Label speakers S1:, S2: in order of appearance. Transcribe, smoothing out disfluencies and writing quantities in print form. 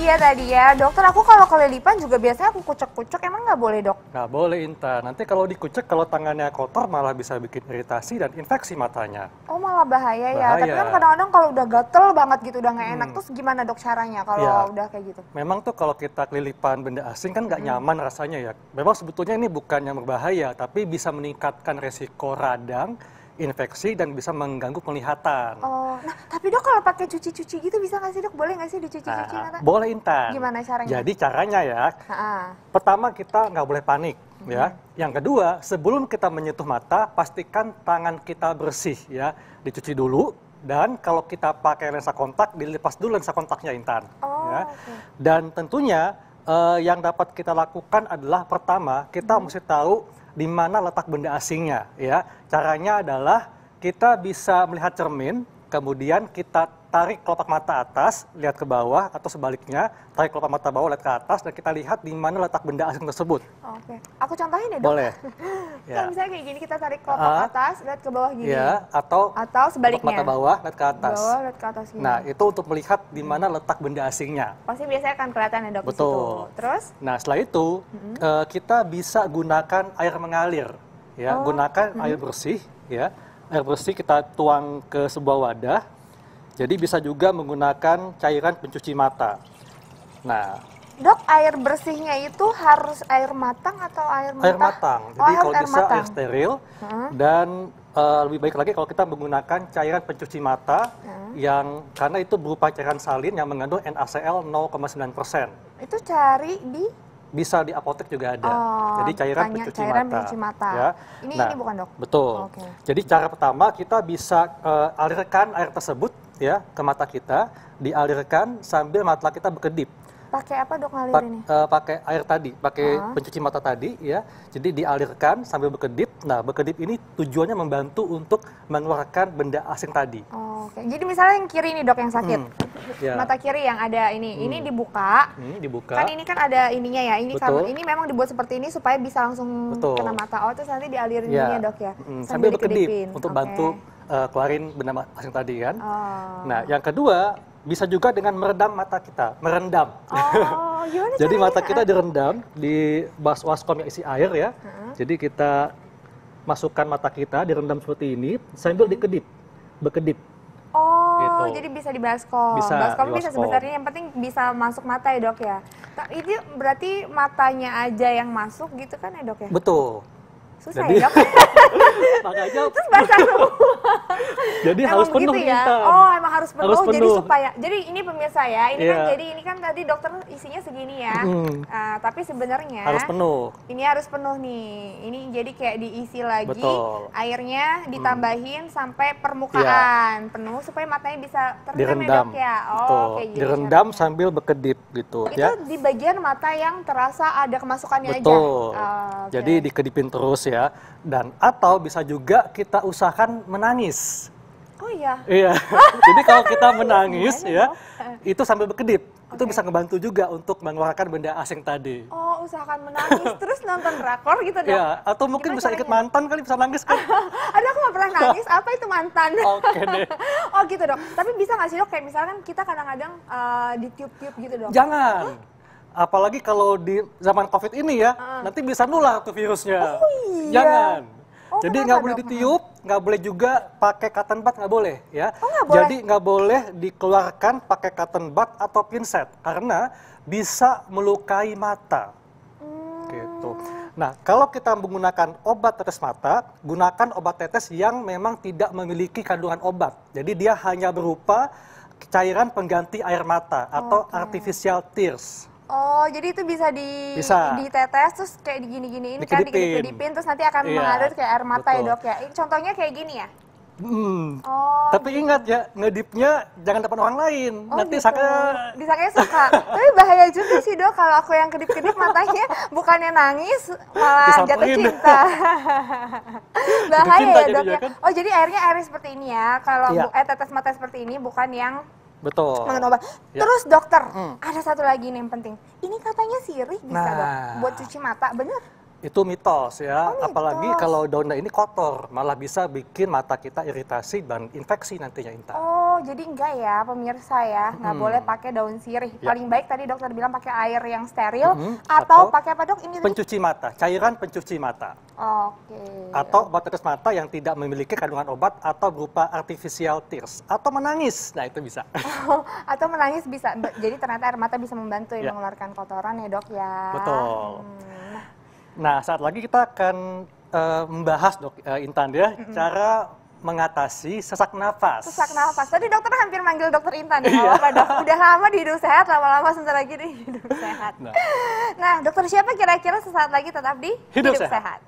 S1: dia tadi ya. Dokter, aku kalau kelilipan juga biasanya aku kucek-kucek, emang nggak boleh dok?
S2: Nggak boleh Intan, nanti kalau dikucek kalau tangannya kotor malah bisa bikin iritasi dan infeksi matanya.
S1: Oh malah bahaya ya, tapi kan
S2: Bahaya.
S1: kadang-kadang kalau udah gatel banget gitu, udah nggak enak, terus gimana dok caranya kalau
S2: Ya.
S1: udah kayak gitu?
S2: Memang tuh kalau kita kelilipan benda asing kan nggak nyaman rasanya ya. Memang sebetulnya ini bukan yang berbahaya, tapi bisa meningkatkan resiko radang, infeksi, dan bisa mengganggu penglihatan.
S1: Oh, nah tapi dok kalau pakai cuci-cuci gitu bisa nggak sih dok? Boleh nggak sih dicuci-cuci mata?
S2: Boleh Intan.
S1: Gimana caranya?
S2: Jadi caranya ya,
S1: Ha-ha.
S2: pertama kita nggak boleh panik ya. Yang kedua, sebelum kita menyentuh mata, pastikan tangan kita bersih ya. Dicuci dulu, dan kalau kita pakai lensa kontak, dilepas dulu lensa kontaknya Intan.
S1: Oh,
S2: Ya.
S1: oke.
S2: Dan tentunya yang dapat kita lakukan adalah pertama, kita mesti tahu di mana letak benda asingnya ya. Caranya adalah kita bisa melihat cermin, kemudian kita tarik kelopak mata atas, lihat ke bawah, atau sebaliknya, tarik kelopak mata bawah, lihat ke atas, dan kita lihat di mana letak benda asing tersebut.
S1: Oke, aku contohin ya dok.
S2: Boleh.
S1: Kan
S2: Ya.
S1: misalnya kayak gini, kita tarik kelopak atas, lihat ke bawah gini.
S2: Ya, atau
S1: Atau
S2: kelopak
S1: sebaliknya.
S2: mata bawah, lihat ke atas.
S1: Bawah, lihat ke atas gini.
S2: Nah, itu untuk melihat di mana letak benda asingnya.
S1: Pasti biasanya akan kelihatan ya dok di situ.
S2: Betul.
S1: Terus?
S2: Nah, setelah itu kita bisa gunakan air mengalir, ya, gunakan air bersih, ya, air bersih kita tuang ke sebuah wadah. Jadi bisa juga menggunakan cairan pencuci mata. Nah,
S1: Dok, air bersihnya itu harus air matang atau air mentah?
S2: air matang.
S1: Oh,
S2: Jadi
S1: harus
S2: kalau
S1: air
S2: bisa
S1: matang.
S2: air steril, dan lebih baik lagi kalau kita menggunakan cairan pencuci mata yang karena itu berupa cairan salin yang mengandung NaCl 0,9%.
S1: Itu cari di
S2: Bisa di apotek juga ada.
S1: Oh,
S2: Jadi cairan
S1: tanya
S2: pencuci
S1: cairan
S2: mata.
S1: pencuci mata.
S2: Ya.
S1: Ini bukan dok?
S2: Betul.
S1: Oke.
S2: Jadi cara pertama kita bisa alirkan air tersebut ya ke mata kita, dialirkan sambil mata kita berkedip.
S1: Pakai apa dok ngalirinnya?
S2: Pakai air tadi, pakai pencuci mata tadi ya. Jadi dialirkan sambil berkedip. Nah, berkedip ini tujuannya membantu untuk mengeluarkan benda asing tadi.
S1: Oke. Jadi misalnya yang kiri nih dok yang sakit.
S2: Ya.
S1: Mata kiri yang ada ini dibuka.
S2: Dibuka.
S1: Kan ini kan ada ininya ya. Ini
S2: Betul.
S1: ini memang dibuat seperti ini supaya bisa langsung
S2: Betul.
S1: kena mata. Oh, terus nanti dialirin
S2: Ya.
S1: ini ya dok ya.
S2: Sambil berkedip
S1: dikedipin.
S2: untuk
S1: Oke.
S2: bantu keluarin benda asing tadi kan.
S1: Oh.
S2: Nah, yang kedua bisa juga dengan meredam mata kita, merendam.
S1: Oh, gimana
S2: Jadi
S1: caranya?
S2: mata kita direndam di baskom yang isi air ya. Jadi kita masukkan mata kita direndam seperti ini sambil dikedip, berkedip.
S1: Oh,
S2: Gitu.
S1: jadi bisa di baskom.
S2: Bisa,
S1: Baskom
S2: di
S1: bisa
S2: baskom.
S1: sebenarnya, yang penting bisa masuk mata ya dok ya. Itu berarti matanya aja yang masuk gitu kan ya dok ya?
S2: Betul.
S1: Susah
S2: Jadi-
S1: ya dok?
S2: Makanya
S1: Terus basah semua.
S2: jadi
S1: Emang
S2: harus penuh
S1: begitu ya?
S2: Intan.
S1: Oh, emang harus penuh.
S2: Harus
S1: Jadi
S2: penuh.
S1: supaya, jadi ini pemirsa ya, ini kan
S2: Iya.
S1: jadi ini kan tadi dokter isinya segini ya. Tapi sebenarnya
S2: Harus penuh.
S1: ini harus penuh nih. Ini jadi kayak diisi lagi,
S2: Betul.
S1: airnya ditambahin sampai permukaan penuh supaya matanya bisa terendam ya
S2: Direndam.
S1: dok ya. Oh,
S2: Betul.
S1: kayak gitu
S2: Direndam
S1: caranya.
S2: sambil berkedip gitu
S1: Itu
S2: ya.
S1: di bagian mata yang terasa ada kemasukannya aja.
S2: Betul.
S1: Oh, oke.
S2: Jadi dikedipin terus ya. Dan atau bisa juga kita usahakan menangis.
S1: Oh iya.
S2: Iya. Jadi kalau kita menangis
S1: Gimana
S2: ya,
S1: dong?
S2: itu sambil berkedip. Itu
S1: Oke.
S2: bisa ngebantu juga untuk mengeluarkan benda asing tadi.
S1: Oh, usahakan menangis terus nonton drakor gitu dok.
S2: Ya, atau mungkin
S1: Gimana
S2: bisa ikut
S1: caranya?
S2: mantan kali bisa nangis kan?
S1: Aduh, aku gak pernah nangis. Apa itu mantan?
S2: Oke deh.
S1: Oh gitu dok. Tapi bisa nggak sih dok? Kayak misalkan kita kadang-kadang ditiup-tiup gitu dok.
S2: Jangan. Apalagi kalau di zaman COVID ini ya, nanti bisa nular tuh virusnya.
S1: iya.
S2: Jangan.
S1: Oh,
S2: Jadi
S1: kenapa,
S2: nggak boleh
S1: dok?
S2: ditiup, nggak boleh juga pakai cotton bud, nggak boleh ya.
S1: Oh, nggak boleh?
S2: Jadi nggak boleh dikeluarkan pakai cotton bud atau pinset karena bisa melukai mata. Gitu. Nah, kalau kita menggunakan obat tetes mata, gunakan obat tetes yang memang tidak memiliki kandungan obat. Jadi dia hanya berupa cairan pengganti air mata atau artificial tears.
S1: Oh, jadi itu bisa
S2: Bisa.
S1: ditetes terus kayak digini-giniin kan,
S2: Dikedipin.
S1: dikedipin terus nanti akan
S2: Iya,
S1: mengalir kayak air mata ya
S2: betul.
S1: dok ya. Ini contohnya kayak gini ya. Oh.
S2: Tapi ingat ya, ngedipnya jangan depan orang lain.
S1: Oh
S2: Nanti
S1: gitu.
S2: saka
S1: Disangkanya suka. Tapi bahaya juga sih dok kalau aku yang kedip-kedip matanya bukannya nangis malah jatuh
S2: Disamperin.
S1: cinta. Bahaya
S2: cinta
S1: ya dok
S2: jadinya
S1: ya.
S2: kan.
S1: Oh jadi airnya seperti ini ya. Kalau
S2: Iya.
S1: tetes mata seperti ini bukan yang
S2: betul.
S1: mengenai obat.
S2: Ya.
S1: Terus dokter, ada satu lagi nih yang penting. Ini katanya sirih bisa dok
S2: Nah.
S1: buat cuci mata, bener?
S2: Itu mitos ya,
S1: Oh,
S2: apalagi
S1: mitos.
S2: kalau daunnya ini kotor, malah bisa bikin mata kita iritasi dan infeksi nantinya, Intan.
S1: Oh, jadi enggak ya pemirsa ya, nggak boleh pakai daun sirih.
S2: Ya.
S1: Paling baik tadi dokter bilang pakai air yang steril
S2: Atau
S1: atau pakai apa dok? Ini tadi?
S2: Pencuci mata, cairan pencuci mata.
S1: Oke.
S2: Atau obat tetes mata yang tidak memiliki kandungan obat atau berupa artificial tears. Atau menangis, nah itu bisa.
S1: Atau menangis bisa. Jadi ternyata air mata bisa membantu ya
S2: Ya.
S1: mengeluarkan kotoran ya dok ya.
S2: Betul.
S1: Nah,
S2: Nah, saat lagi kita akan membahas dok, Intan ya, cara mengatasi sesak nafas.
S1: sesak nafas. Tadi dokter hampir manggil dokter Intan ya.
S2: Iya.
S1: Nggak apa-apa dok. Udah lama di hidup sehat, lama-lama sebentar lagi di hidup sehat.
S2: Nah.
S1: Nah, dokter siapa kira-kira sesaat lagi tetap di
S2: Hidup Sehat.
S1: sehat.